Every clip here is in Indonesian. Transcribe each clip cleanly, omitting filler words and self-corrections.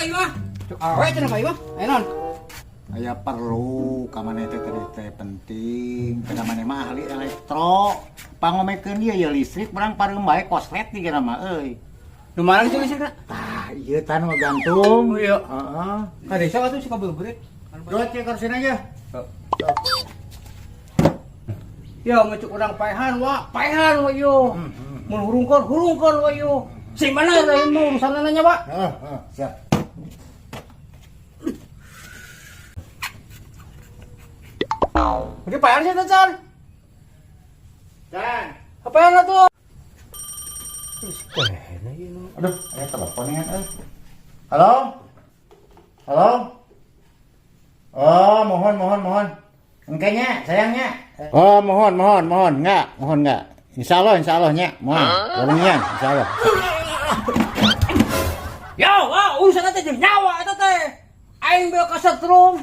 ieu mah. Cuk awe cenah ka ieu mah. Ayo non. Aya perlu ka maneh teh teh penting. Kada maneh mah ahli elektro. Pangomekeun dia ya listrik berang pareum bae koslet di kana mah euy. Nu marang jeung listrikna? Tah, ieu tan mah gantung. Oh iya. Heeh. Ka desa atuh suka beubeureut. Dot cek kursin aja. Ya ngecuk urang paehan wa yo. Mun hurungkeun wa yo. Si mana lain mah urusanna nya, Pak? Heeh, siap. Ini paehan sih tuh, Chan. Dan, Paehan lah tuh. Terus kena ieu. aduh, ada telepon ya, Halo? Halo? Oh, mohon. Engkenya, sayangnya. Oh, mohon, enggak. Insya Allah, nya. Mohon, warungian, insya Allah. Ya, urusan teh jeung nyawa eta teh. Aing bel kasetrum.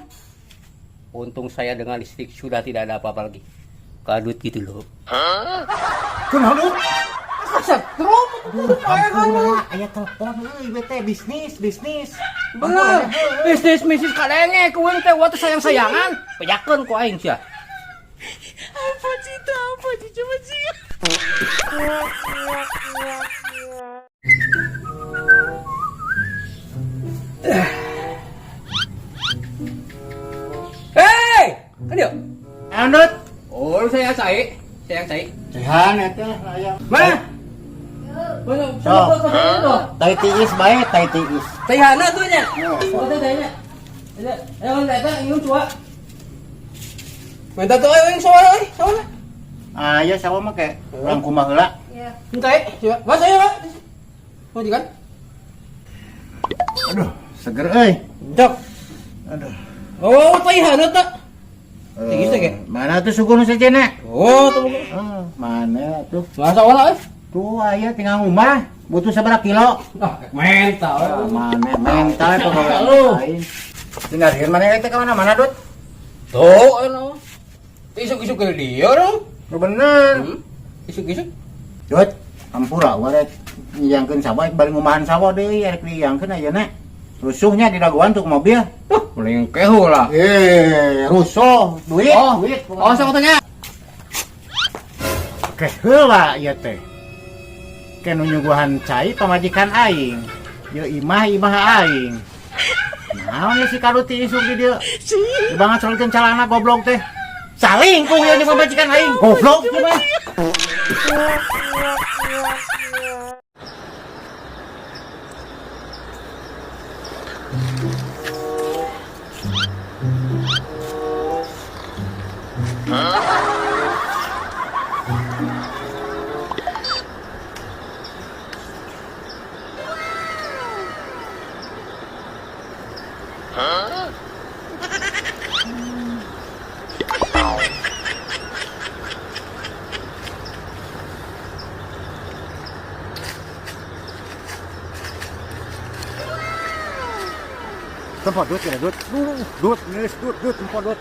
Untung saya dengan listrik sudah tidak ada apa-apa lagi. Kadut gitu loh. Kenapa? Kasetrum paehan mah. Aya telepon euy, bete bisnis. Bener. Bisnis kadenge kuing teh waktu sayang-sayangan. Pejakeun ku aing sia. Apa sih coba sih. Hei, kan dia. Andut. Oh, lu sayang cai. Sehan eta aya. Mana? Mana? So. Tai tiis bae, tai tiis. Sayana tuh nya. Oh, teh nya. Ayo eta ingin cua. Minta tuh ayo soal euy, soal. Aya sawa mah ke urang kumaha heula. Iya. Entai, coba. Mas ayo, Pak. Mau dikan? Aduh, seger euy. Cok. Aduh. Oh, taihan eta. Tinggi teh ge. Mana tuh suku nu sejenna? Oh, tuh. Mana tuh? Masa wala euy. Tuh aya tinggal ngumah. Butuh sabaraha kilo? Ah, mental. Mana mental pegawai lain. Tinggal dieun mana teh ka mana-mana, Dut? Tuh, anu. Isuk-isuk ke dia dong. Nu bener. Isuk-isuk. Dut, ampura warek nyiyangkeun sabah bari ngumahan sawah deui arek nyiyangkeun ayeuna. Rusuhnya di daguan tuh mobil. Paling keho lah. Rusuh, duit. Duit. Sok tanya. Heula ieu teh. Kenu nyuguhan cai pamajikan aing. Ieu imah aing. Naon si karuti isuk di dieu? Banget solikeun calana goblok teh. Salingkuh ieu di pamajikan aing. Goblok ieu mah. Tempat Dut ya, Dut. Dut, tempat Dut.